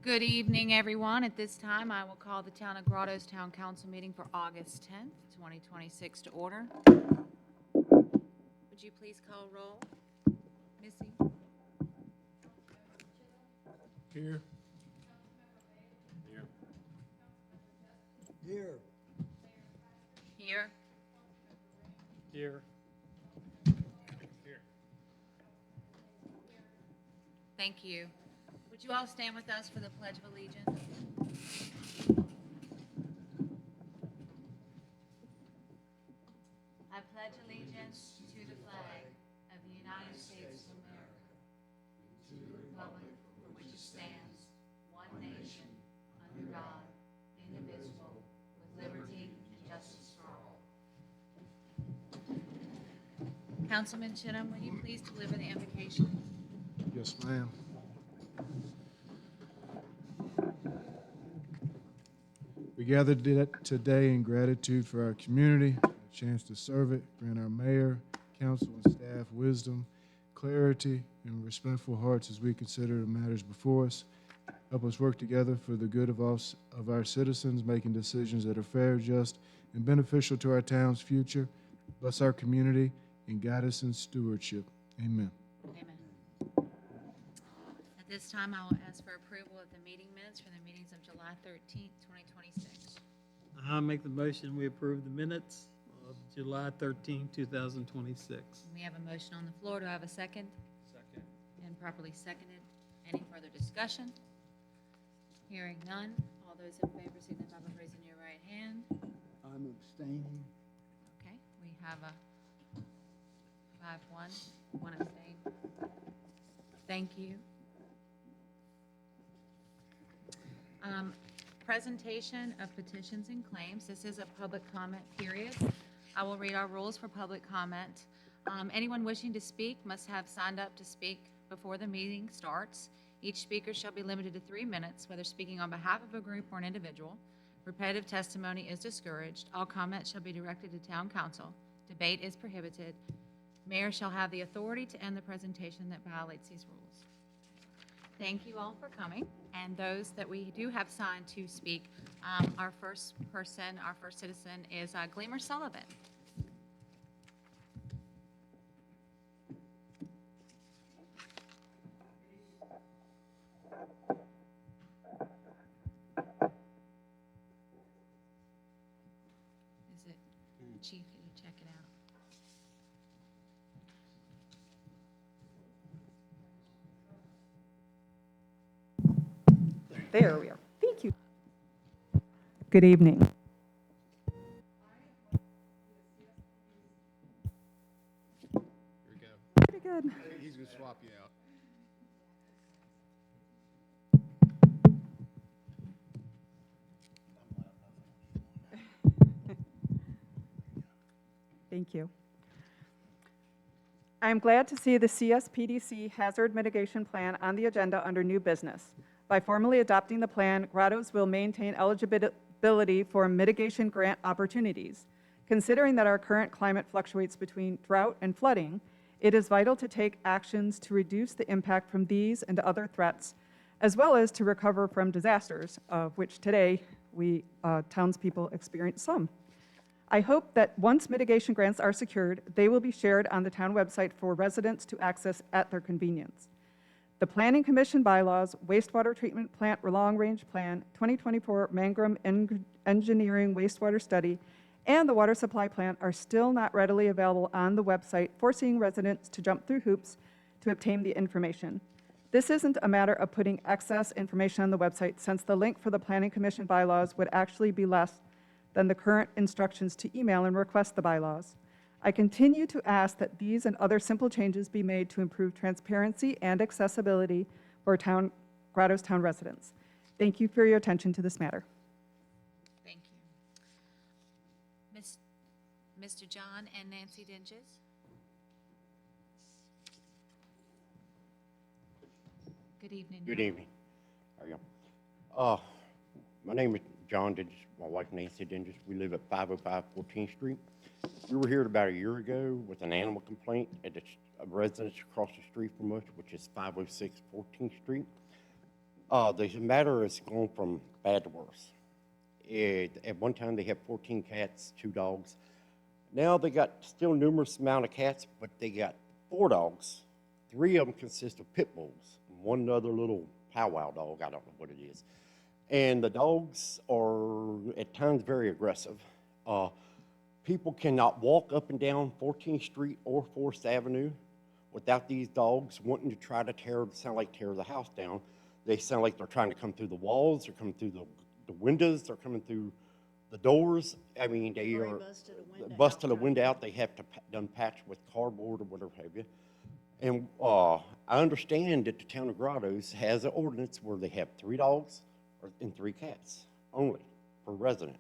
Good evening, everyone. At this time, I will call the Town of Grottoes Town Council meeting for August 10th, 2026 to order. Would you please call roll? Missy? Here. Here. Here. Here. Thank you. Would you all stand with us for the Pledge of Allegiance? I pledge allegiance to the flag of the United States of America, to the republic for which it stands, one nation, under God, indivisible, with liberty and justice for all. Councilman Chinham, will you please deliver the invocation? Yes, ma'am. We gathered today in gratitude for our community, a chance to serve it, grant our mayor, council, and staff wisdom, clarity, and respectful hearts as we consider the matters before us. Help us work together for the good of our citizens, making decisions that are fair, just, and beneficial to our town's future. Bless our community and guide us in stewardship. Amen. Amen. At this time, I will ask for approval of the meeting minutes for the meetings of July 13th, 2026. I make the motion, we approve the minutes of July 13, 2026. We have a motion on the floor. Do I have a second? Second. And properly seconded. Any further discussion? Hearing none. All those in favor signify by raising your right hand. I'm abstaining. Okay, we have a 5-1, one abstain. Thank you. Presentation of petitions and claims. This is a public comment period. I will read our rules for public comment. Anyone wishing to speak must have signed up to speak before the meeting starts. Each speaker shall be limited to 3 minutes, whether speaking on behalf of a group or an individual. Repetitive testimony is discouraged. All comments shall be directed to Town Council. Debate is prohibited. Mayor shall have the authority to end the presentation that violates these rules. Thank you all for coming, and those that we do have signed to speak. Our first citizen is Gleamer Sullivan. Is it, Chief, can you check it out? There we are. Thank you. Good evening. Here we go. Pretty good. He's going to swap you out. Thank you. I am glad to see the CSPDC Hazard Mitigation Plan on the agenda under new business. By formally adopting the plan, Grottoes will maintain eligibility for mitigation grant opportunities. Considering that our current climate fluctuates between drought and flooding, it is vital to take actions to reduce the impact from these and other threats, as well as to recover from disasters, of which today we townspeople experience some. I hope that once mitigation grants are secured, they will be shared on the town website for residents to access at their convenience. The Planning Commission bylaws, wastewater treatment plant long-range plan, 2024 Mangrum engineering wastewater study, and the water supply plan are still not readily available on the website, forcing residents to jump through hoops to obtain the information. This isn't a matter of putting excess information on the website, since the link for the Planning Commission bylaws would actually be less than the current instructions to email and request the bylaws. I continue to ask that these and other simple changes be made to improve transparency and accessibility for Grottoes Town residents. Thank you for your attention to this matter. Thank you. Mr. John and Nancy Dinges. Good evening. Good evening. How are you? My name is John Dinges, my wife Nancy Dinges. We live at 505 14th Street. We were here about a year ago with an animal complaint at a residence across the street from us, which is 506 14th Street. The matter has gone from bad to worse. At one time, they had 14 cats, 2 dogs. Now they got still numerous amount of cats, but they got 4 dogs. 3 of them consist of pit bulls, and 1 other little powwow dog, I don't know what it is. And the dogs are at times very aggressive. People cannot walk up and down 14th Street or 4th Avenue without these dogs wanting to try to tear the house down. They sound like they're trying to come through the walls, they're coming through the windows, they're coming through the doors. I mean, they are busted a window out. They have to done patch with cardboard or whatever have you. And I understand that the town of Grottoes has an ordinance where they have 3 dogs and 3 cats only per resident,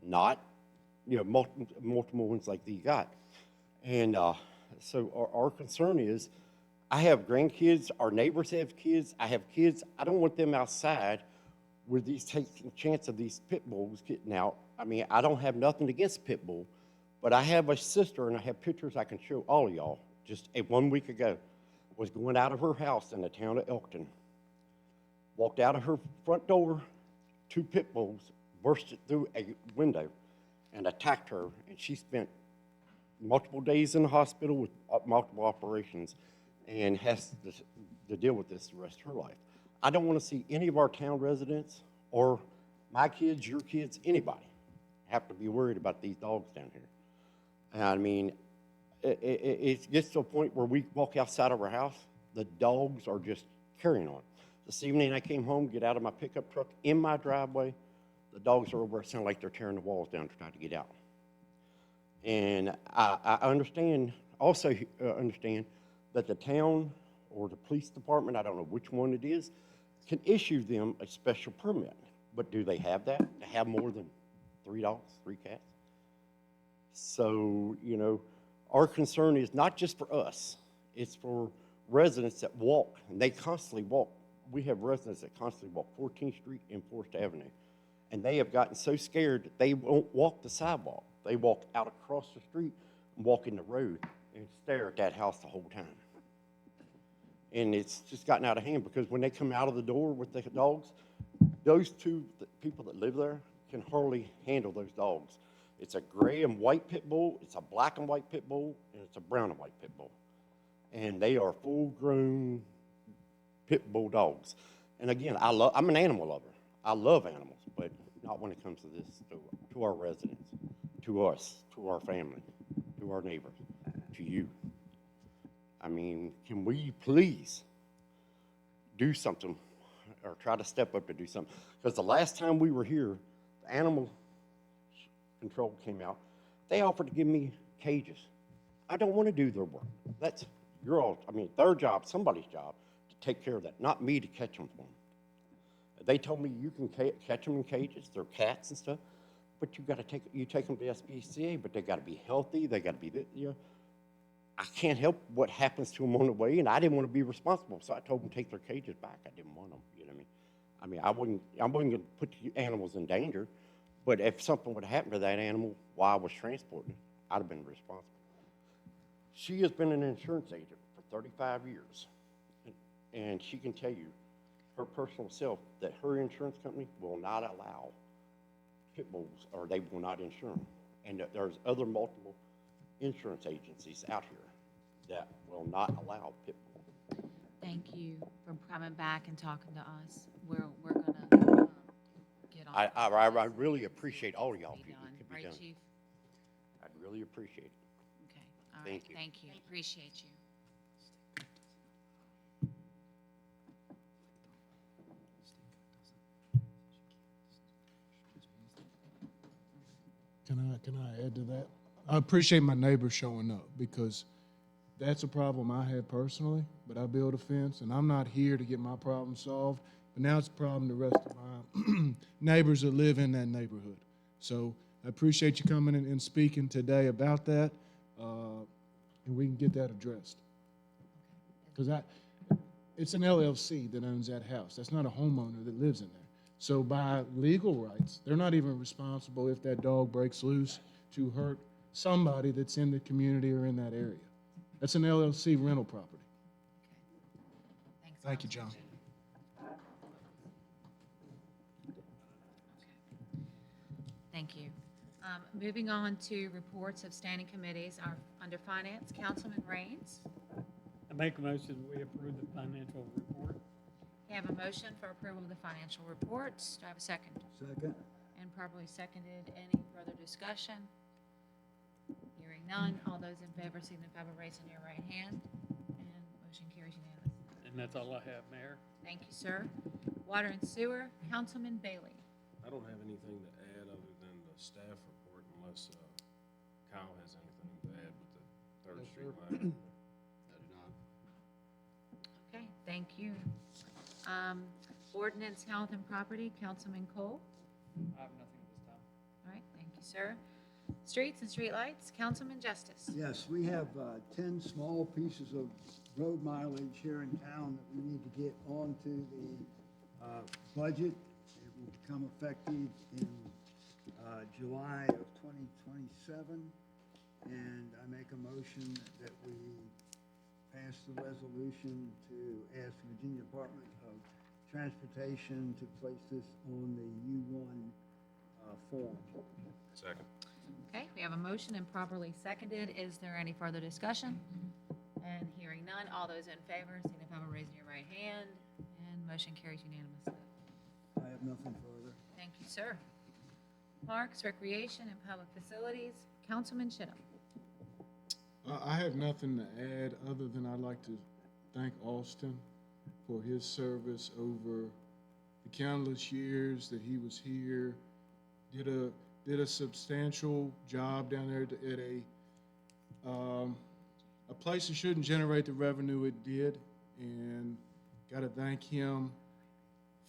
not multiple ones like you got. And so our concern is, I have grandkids, our neighbors have kids, I have kids. I don't want them outside with these taking chance of these pit bulls getting out. I mean, I don't have nothing against pit bull, but I have a sister, and I have pictures I can show all of y'all. Just 1 week ago, was going out of her house in the town of Elkton. Walked out of her front door, 2 pit bulls bursted through a window and attacked her, and she spent multiple days in the hospital with multiple operations and has to deal with this the rest of her life. I don't want to see any of our town residents or my kids, your kids, anybody have to be worried about these dogs down here. And I mean, it gets to a point where we walk outside of our house, the dogs are just carrying on. This evening I came home, get out of my pickup truck in my driveway, the dogs are over, it sounds like they're tearing the walls down to try to get out. And I understand, also understand that the town or the police department, I don't know which one it is, can issue them a special permit. But do they have that, to have more than 3 dogs, 3 cats? So, our concern is not just for us, it's for residents that walk, and they constantly walk. We have residents that constantly walk 14th Street and 4th Avenue. And they have gotten so scared that they won't walk the sidewalk. They walk out across the street and walk in the road and stare at that house the whole time. And it's just gotten out of hand because when they come out of the door with the dogs, those 2 people that live there can hardly handle those dogs. It's a gray and white pit bull, it's a black and white pit bull, and it's a brown and white pit bull. And they are full-grown pit bull dogs. And again, I'm an animal lover. I love animals, but not when it comes to this, to our residents, to us, to our family, to our neighbors, to you. I mean, can we please do something or try to step up to do something? Because the last time we were here, the animal control came out. They offered to give me cages. I don't want to do their work. That's their job, somebody's job, to take care of that, not me to catch them for them. They told me you can catch them in cages. They're cats and stuff, but you take them to SPCA, but they got to be healthy. They got to be, I can't help what happens to them on the way, and I didn't want to be responsible, so I told them to take their cages back. I didn't want them. You know what I mean? I wasn't going to put the animals in danger, but if something would happen to that animal while I was transporting it, I'd have been responsible. She has been an insurance agent for 35 years, and she can tell you, her personal self, that her insurance company will not allow pit bulls, or they will not insure them. And that there's other multiple insurance agencies out here that will not allow pit bulls. Thank you for coming back and talking to us. We're gonna get on. I really appreciate all of y'all Be people. done. It could be Right, done. Chief? I'd really appreciate it. Okay, all right, Thank you. thank you, appreciate you. Can I add to that? I appreciate my neighbors showing up because that's a problem I had personally, but I built a fence and I'm not here to get my problem solved, but now it's a problem the rest of my neighbors that live in that neighborhood. So I appreciate you coming and speaking today about that, and we can get that addressed. Because it's an LLC that owns that house. That's not a homeowner that lives in there. So by legal rights, they're not even responsible if that dog breaks loose to hurt somebody that's in the community or in that area. That's an LLC rental property. Thanks, Thank you, Officer. John. Thank you. Moving on to reports of standing committees, under Finance, Councilman Raines. I make a motion, we approve the financial report. We have a motion for approval of the financial reports. Do I have a second? Second. And properly seconded. Any further discussion? Hearing none. All those in favor signify by raising your right hand. And motion carries unanimously. And that's all I have, Mayor. Thank you, sir. Water and Sewer, Councilman Bailey. I don't have anything to add other than the staff report unless Kyle has anything to add with the Third Street line. Okay, thank you. Ordinance, Health and Property, Councilman Cole. I have nothing at this time. All right, thank you, sir. Streets and Streetlights, Councilman Justice. Yes, we have 10 small pieces of road mileage here in town that we need to get onto the budget. It will become effective in July of 2027. And I make a motion that we pass the resolution to ask the Virginia Department of Transportation to place this on the U-1 form. Second. Okay, we have a motion and properly seconded. Is there any further discussion? And hearing none, all those in favor signify by raising your right hand. And motion carries unanimously. I have nothing further. Thank you, sir. Parks, Recreation, and Public Facilities, Councilman Chittum. I have nothing to add other than I'd like to thank Austin for his service over the countless years that he was here. Did a substantial job down there at a place that shouldn't generate the revenue it did, and got to thank him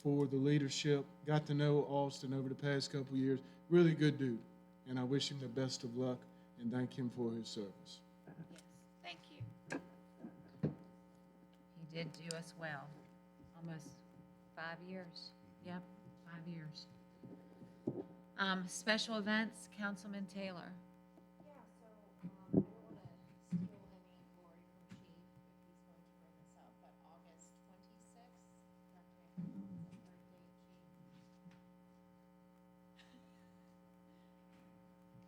for the leadership. Got to know Austin over the past couple of years. Really good dude, and I wish him the best of luck and thank him for his service. Yes, thank you. He did do us well. Almost 5 years. Yep, 5 years. Special events, Councilman Taylor. Yeah, so, I don't wanna steal any glory from Chief if he's going to bring this up, but August 26th, correct me if I'm wrong, is the third date, Chief?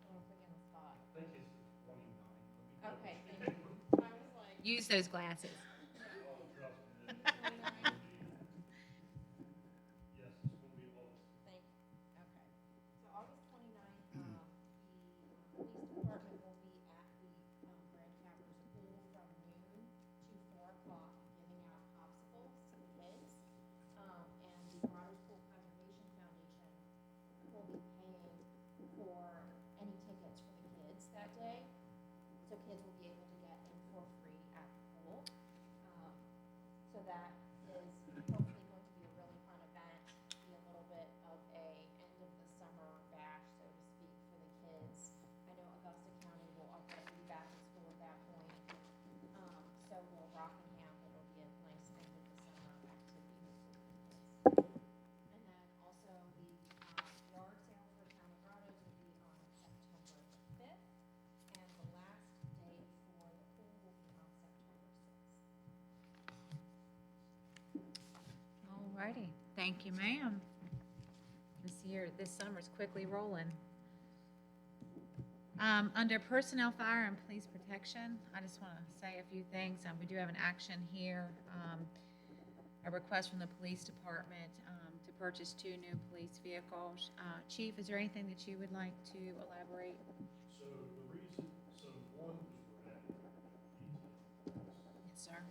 I don't wanna put you on the spot. I think it's the 29th. Okay, thank you. I was like, Use those glasses. 29th? Thank you. Okay. So August 29th, the police department will be at the Grand Cappers Pool from noon to 4 o'clock, giving out popsicles to the kids. And the Grottoes Pool Preservation Foundation will be paying for any tickets for the kids that day. So kids will be able to get in for free at the pool. So that is hopefully going to be a really fun event, be a little bit of a end of the summer bash, so to speak, for the kids. I know Augusta County will ultimately be back in school at that point. So will Rockingham, it'll be a nice end of the summer activity for the kids. And then also the yard sale for Town of Grottoes will be on September the 5th. And the last day for the pool will be on September 6th. All righty, thank you, ma'am. This summer's quickly rolling. Under Personnel, Fire, and Police Protection, I just want to say a few things. We do have an action here, a request from the Police Department to purchase 2 new police vehicles. Chief, is there anything that you would like to elaborate? One Yes, sir.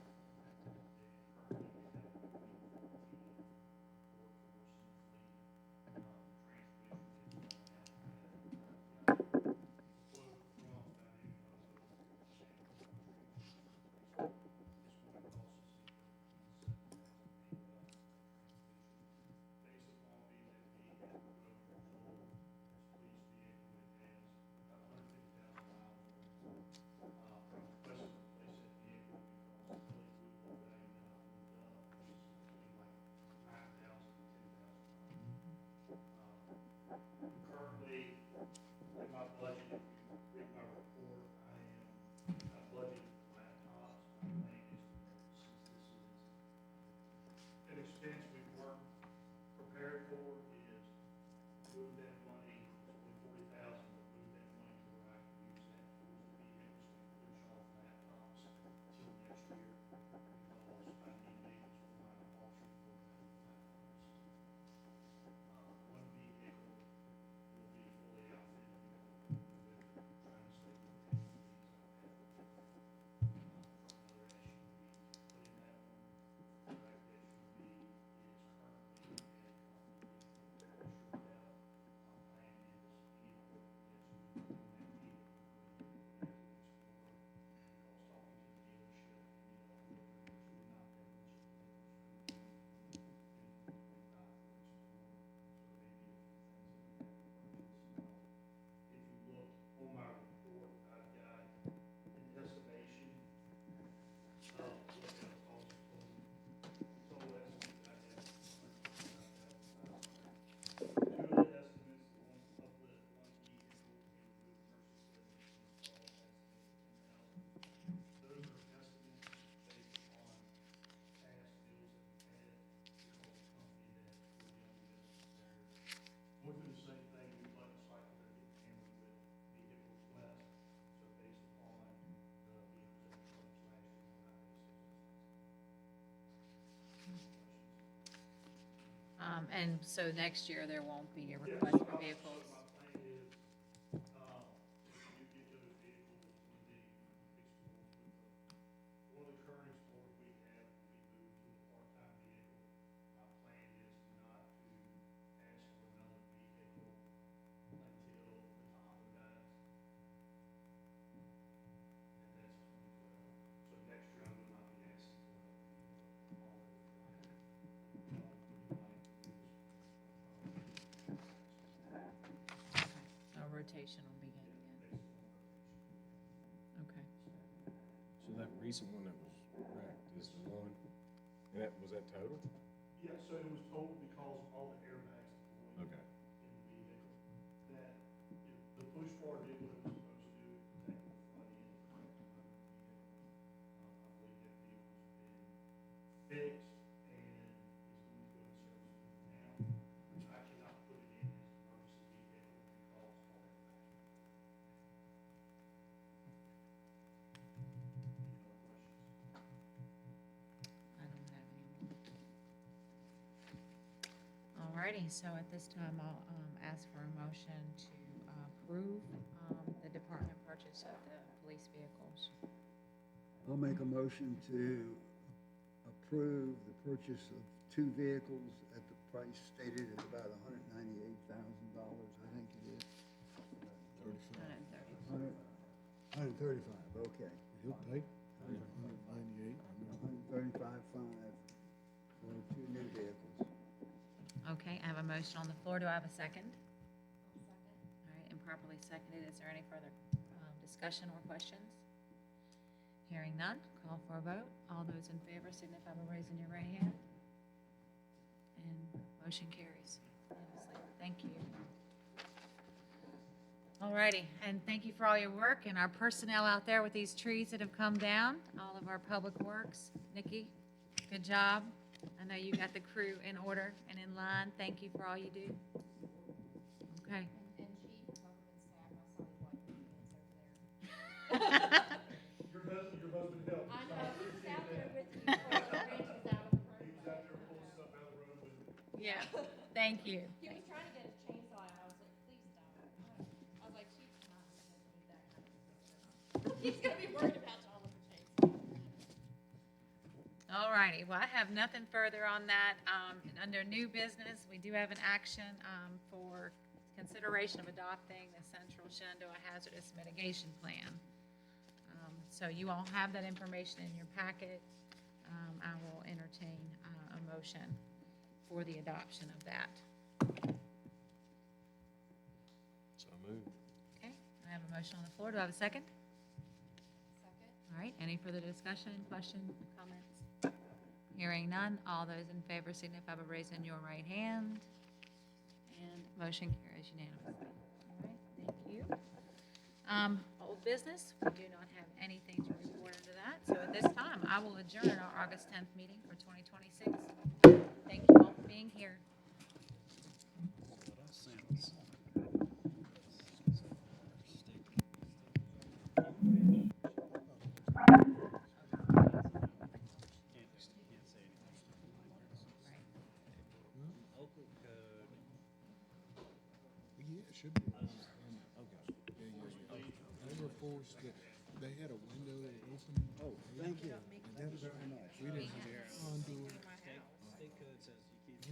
And so next year, there won't be a request for vehicles. One of the current Explorer we have, we moved to a part-time vehicle. My plan is not to ask for another vehicle until the Tahoe dies. And that's 2012. So next year I will not be asking for another So rotation will begin again. Okay. So that recent one that was wrecked is the one, and that, was that total? Yeah, so it was told because of all the airbags deployed Okay. in the vehicle, that the push bar did what it was supposed to do, protect the front end, protect the motor vehicle. I believe that vehicle's been fixed and is going to go in service now. I cannot put it in as an emergency vehicle because all airbags. Any other questions? I don't have any more. Alrighty, so at this time, I'll ask for a motion to approve the department purchase of the police vehicles. I'll make a motion to approve the purchase of 2 vehicles at the price stated at about $198,000, I think it is. 135, okay. He'll pay 198. 135.5 for 2 new vehicles. Okay, I have a motion on the floor. Do I have a second? Second. All right, and properly seconded. Is there any further discussion or questions? Hearing none, call for a vote. All those in favor signify by raising your right hand. And motion carries unanimously. Thank you. All righty, and thank you for all your work and our personnel out there with these trees that have come down, all of our public works. Nikki, good job. I know you got the crew in order and in line. Thank you for all you do. Okay. And Chief, Government staff, I saw you wiping your hands over there. Your husband helped. I know, he was out there with you, pulling the branches out of the He was road. out there pulling stuff out of the road with me. Yeah, thank you. He was trying to get his chainsaw out, I was like, please don't. I was like, Chief's not gonna need that kind of attention. He's gonna be worried about y'all with the chainsaw. All righty, well, I have nothing further on that. Under new business, we do have an action for consideration of adopting the Central Shenandoah Hazardous Mitigation Plan. So you all have that information in your packet. I will entertain a motion for the adoption of that. So moved. Okay, I have a motion on the floor. Do I have a second? Second. All right, any further discussion, questions, comments? Hearing none, all those in favor signify by raising your right hand. And motion carries unanimously. All right, thank you. Old business, we do not have anything to report under that. So at this time, I will adjourn our August 10th meeting for 2026. Thank you all for being here. Yeah, it should be. Okay. Yeah. They were forced to, they had a window they opened. Oh, thank you. And that was very much. We didn't have conduit,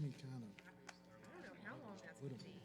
any kind of. I don't know how long that's With gonna them. be.